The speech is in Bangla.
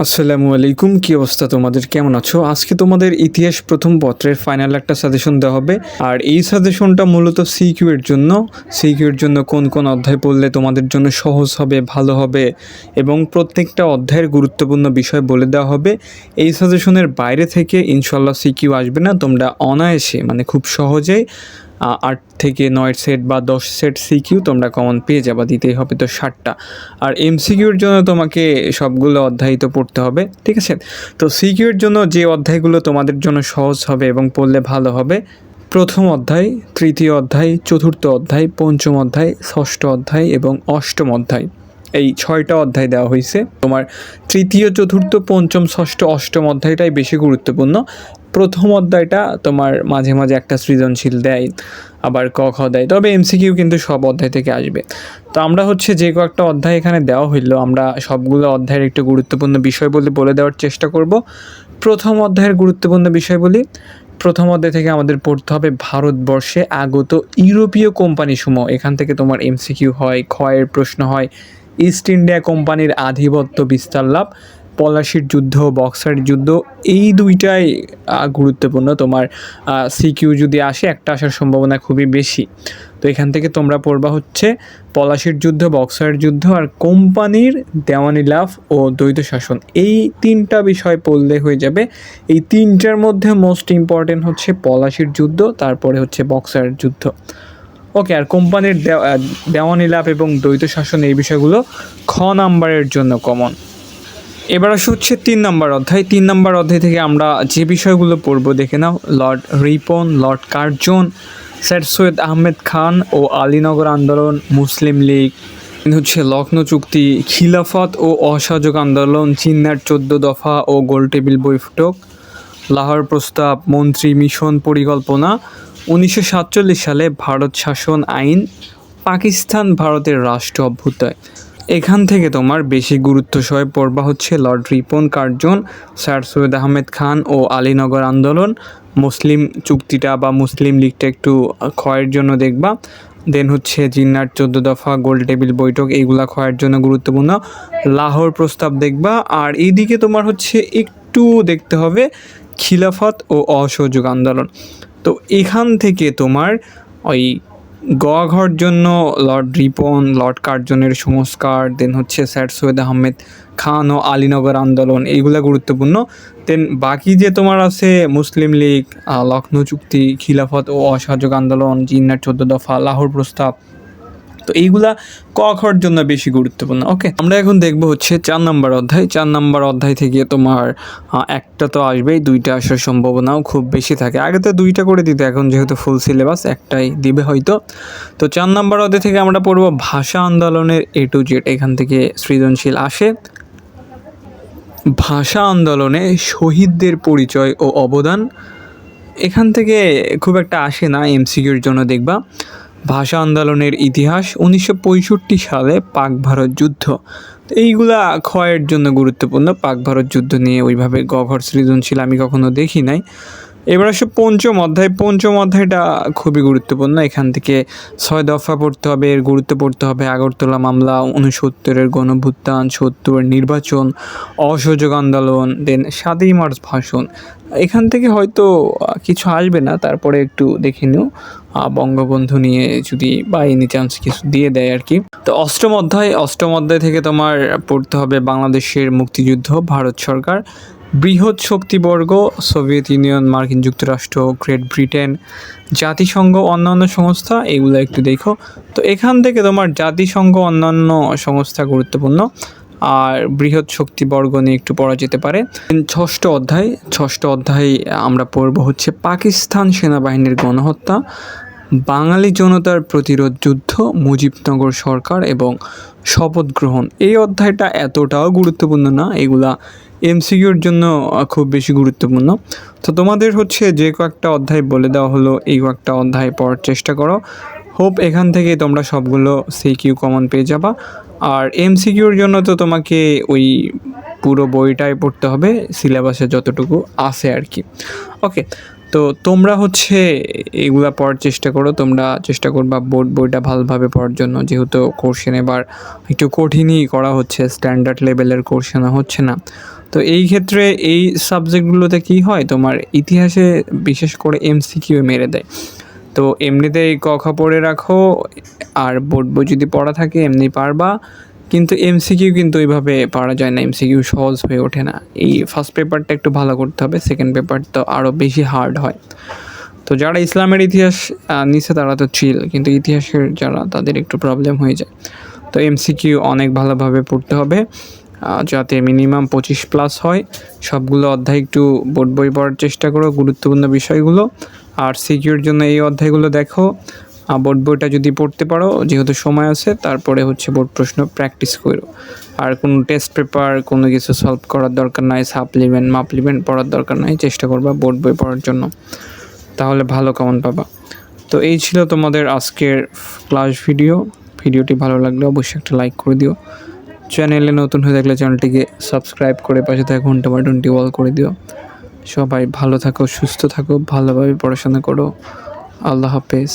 আসসালামু আলাইকুম, কী অবস্থা তোমাদের, কেমন আছো? আজকে তোমাদের ইতিহাস প্রথম পত্রের ফাইনাল একটা সাজেশন দেওয়া হবে। আর এই সাজেশনটা মূলত সিকিউ এর জন্য। সিকিউ এর জন্য কোন কোন অধ্যায় পড়লে তোমাদের জন্য সহজ হবে, ভালো হবে এবং প্রত্যেকটা অধ্যায়ের গুরুত্বপূর্ণ বিষয় বলে দেওয়া হবে। এই সাজেশনের বাইরে থেকে ইনশাল্লাহ সিকিউ আসবে না। তোমরা অনায়াসে খুব সহজেই 8 থেকে 9 সেট বা 10 সেট সিকিউ তোমরা কমন পেয়ে যাবা। দিতেই হবে তো 60টা। আর এমসিকিউর জন্য তোমাকে সবগুলো অধ্যায় তো পড়তে হবে, ঠিক আছে? তো সিকিউর জন্য যে অধ্যায়গুলো তোমাদের জন্য সহজ হবে এবং পড়লে ভালো হবে: প্রথম অধ্যায়, তৃতীয় অধ্যায়, চতুর্থ অধ্যায়, পঞ্চম অধ্যায়, ষষ্ঠ অধ্যায় এবং অষ্টম অধ্যায়। এই 6টা অধ্যায় দেওয়া হয়েছে। তোমার তৃতীয়, চতুর্থ, পঞ্চম, ষষ্ঠ, অষ্টম অধ্যায়টাই বেশি গুরুত্বপূর্ণ। প্রথম অধ্যায়টা তোমার মাঝে মাঝে একটা সৃজনশীল দেয়, আবার ক খ দেয়, তবে এমসিকিউ কিন্তু সব অধ্যায় থেকে আসবে। তো আমরা যে কয়েকটা অধ্যায় এখানে দেওয়া হইলো, আমরা সবগুলো অধ্যায়ের একটু গুরুত্বপূর্ণ বিষয় বলে দেওয়ার চেষ্টা করব। প্রথম অধ্যায়ের গুরুত্বপূর্ণ বিষয় বলি। প্রথম অধ্যায় থেকে আমাদের পড়তে হবে ভারতবর্ষে আগত ইউরোপীয় কোম্পানিসমূহ। এখান থেকে তোমার এমসিকিউ হয়, ক্ষয়ের প্রশ্ন হয়। ইস্ট ইন্ডিয়া কোম্পানির আধিপত্য বিস্তার লাভ, পলাশির যুদ্ধ, বক্সার যুদ্ধ, এই দুইটাই গুরুত্বপূর্ণ। তোমার সিকিউ যদি আসে, একটা আসার সম্ভাবনা খুবই বেশি। তো এখান থেকে তোমরা পড়বা পলাশির যুদ্ধ, বক্সার যুদ্ধ আর কোম্পানির দেওয়ানি লাভ ও দ্বৈত শাসন। এই 3টা বিষয় পড়লে হয়ে যাবে। এই 3টার মধ্যে মোস্ট ইম্পর্টেন্ট পলাশির যুদ্ধ, তারপরে বক্সার যুদ্ধ। ওকে, আর কোম্পানির দেওয়ানি লাভ এবং দ্বৈত শাসন, এই বিষয়গুলো খ নাম্বারের জন্য কমন। এবার আসে 3 নম্বর অধ্যায়। 3 নম্বর অধ্যায় থেকে আমরা যে বিষয়গুলো পড়বো দেখে নাও: lord Ripon, lord Curzon, sir Syed Ahmed Khan ও আলীনগর আন্দোলন, মুসলিম লীগ, লখনৌ চুক্তি, খিলাফত ও অসহযোগ আন্দোলন, জিন্নার 14 দফা ও গোলটেবিল বৈঠক, লাহোর প্রস্তাব, মন্ত্রী মিশন পরিকল্পনা, 1947 সালে ভারত শাসন আইন, পাকিস্তান ভারতের রাষ্ট্র অভ্যুদয়। এখান থেকে তোমার বেশি গুরুত্ব সহ পড়বা lord Ripon, Curzon, sir Syed Ahmed Khan ও আলীনগর আন্দোলন, মুসলিম চুক্তিটা বা মুসলিম লীগটা একটু ক্ষয়ের জন্য দেখবা। দেন জিন্নার 14 দফা, গোল টেবিল বৈঠক, এইগুলা ক্ষয়ের জন্য গুরুত্বপূর্ণ। লাহোর প্রস্তাব দেখবা। আর এইদিকে তোমার একটু দেখতে হবে খিলাফত ও অসহযোগ আন্দোলন। তো এখান থেকে তোমার ওই ঘর জন্য লর্ড রিপন, লর্ড কার্জনের সংস্কার, দেন স্যার সৈয়দ আহমেদ খান ও আলীনগর আন্দোলন, এইগুলা গুরুত্বপূর্ণ। দেন বাকি যে তোমার আছে মুসলিম লীগ, লখনৌ চুক্তি, খিলাফত ও অসহযোগ আন্দোলন, জিন্নার 14 দফা, লাহোর প্রস্তাব, তো এইগুলা ক খর জন্য বেশি গুরুত্বপূর্ণ। ওকে, আমরা এখন দেখবো 4 নম্বর অধ্যায়। 4 নম্বর অধ্যায় থেকে তোমার একটা তো আসবেই, 2টা আসার সম্ভাবনাও খুব বেশি থাকে। আগে তো 2টা করে দিতে, এখন যেহেতু ফুল সিলেবাস একটাই দিবে হয়তো। তো 4 নম্বর অধ্যায় থেকে আমরা পড়বো ভাষা আন্দোলনের A to Z। এখান থেকে সৃজনশীল আসে। ভাষা আন্দোলনে শহীদদের পরিচয় ও অবদান, এখান থেকে খুব একটা আসে না, এমসিকিউর জন্য দেখবা। ভাষা আন্দোলনের ইতিহাস, 1965 সালে পাক ভারত যুদ্ধ, এইগুলা ক্ষয়ের জন্য গুরুত্বপূর্ণ। পাক ভারত যুদ্ধ নিয়ে ওইভাবে ঘর সৃজনশীল আমি কখনো দেখি নাই। এবার পঞ্চম অধ্যায়। পঞ্চম অধ্যায়টা খুবই গুরুত্বপূর্ণ। এখান থেকে 6 দফা পড়তে হবে, এর গুরুত্ব পড়তে হবে। আগরতলা মামলা, 69-এর গণভ্যুত্থান, 70-এর নির্বাচন, অসহযোগ আন্দোলন, দেন 7ই মার্চ ভাষণ। এখান থেকে হয়তো কিছু আসবে না, তারপরে একটু দেখে নিও বঙ্গবন্ধু নিয়ে যদি বা এনি চান্স কিছু দিয়ে দেয় আর কি। তো অষ্টম অধ্যায়। অষ্টম অধ্যায় থেকে তোমার পড়তে হবে বাংলাদেশের মুক্তিযুদ্ধ, ভারত সরকার, বৃহৎ শক্তিবর্গ, সোভিয়েত ইউনিয়ন, মার্কিন যুক্তরাষ্ট্র, গ্রেট ব্রিটেন, জাতিসংঘ, অন্যান্য সংস্থা, এগুলো একটু দেখো। তো এখান থেকে তোমার জাতিসংঘ, অন্যান্য সংস্থা গুরুত্বপূর্ণ, আর বৃহৎ শক্তিবর্গ নিয়ে একটু পড়া যেতে পারে। ষষ্ঠ অধ্যায়। ষষ্ঠ অধ্যায় আমরা পড়ব পাকিস্তান সেনাবাহিনীর গণহত্যা, বাঙালি জনতার প্রতিরোধ যুদ্ধ, মুজিবনগর সরকার এবং শপথ গ্রহণ। এই অধ্যায়টা এতটাও গুরুত্বপূর্ণ না, এগুলা এমসিকিউর জন্য খুব বেশি গুরুত্বপূর্ণ। তো তোমাদের যে কয়েকটা অধ্যায় বলে দেওয়া হলো, এই কয়েকটা অধ্যায় পড়ার চেষ্টা করো। হোপ এখান থেকে তোমরা সবগুলো সিকিউ কমন পেয়ে যাবা। আর এমসিকিউর জন্য তো তোমাকে ওই পুরো বইটাই পড়তে হবে, সিলেবাসে যতটুকু আছে আর কি। ওকে, তো তোমরা এগুলা পড়ার চেষ্টা করো। তোমরা চেষ্টা করবা বোর্ড বইটা ভালোভাবে পড়ার জন্য, যেহেতু কোশ্চেন এবার একটু কঠিনই করা হচ্ছে, স্ট্যান্ডার্ড লেভেলের কোশ্চেন হচ্ছে না। তো এই ক্ষেত্রে এই সাবজেক্টগুলোতে কি হয়, তোমার ইতিহাসে বিশেষ করে এমসিকিউ মেরে দেয়। তো এমনিতেই ক খ পড়ে রাখো, আর বোর্ড বই যদি পড়া থাকে এমনি পারবা, কিন্তু এমসিকিউ কিন্তু ওইভাবে পারা যায় না, এমসিকিউ সহজ হয়ে ওঠে না। এই ফার্স্ট পেপারটা একটু ভালো করতে হবে, সেকেন্ড পেপার তো আরও বেশি হার্ড হয়। তো যারা ইসলামের ইতিহাস নিছে তারা তো চিল, কিন্তু ইতিহাসের যারা তাদের একটু প্রবলেম হয়ে যায়। তো এমসিকিউ অনেক ভালোভাবে পড়তে হবে, যাতে মিনিমাম 25+ হয়। সবগুলো অধ্যায় একটু বোর্ড বই পড়ার চেষ্টা করো, গুরুত্বপূর্ণ বিষয়গুলো। আর সিকিউর জন্য এই অধ্যায়গুলো দেখো, বোর্ড বইটা যদি পড়তে পারো, যেহেতু সময় আছে, তারপরে হচ্ছে বোর্ড প্রশ্ন প্র্যাকটিস করো। আর কোনো টেস্ট পেপার কোনো কিছু সলভ করার দরকার নাই, সাপ্লিমেন্ট মাপ্লিমেন্ট পড়ার দরকার নাই, চেষ্টা করবা বোর্ড বই পড়ার জন্য, তাহলে ভালো কমন পাবা। তো এই ছিল তোমাদের আজকের ক্লাস ভিডিওটি ভালো লাগলে অবশ্যই একটা লাইক করে দিও। চ্যানেলে নতুন হয়ে থাকলে চ্যানেলটিকে সাবস্ক্রাইব করে পাশে থাকা ঘন্টা বাটনটি অল করে দিও। সবাই ভালো থাকো, সুস্থ থাকো, ভালোভাবে পড়াশোনা করো। আল্লাহ হাফেজ।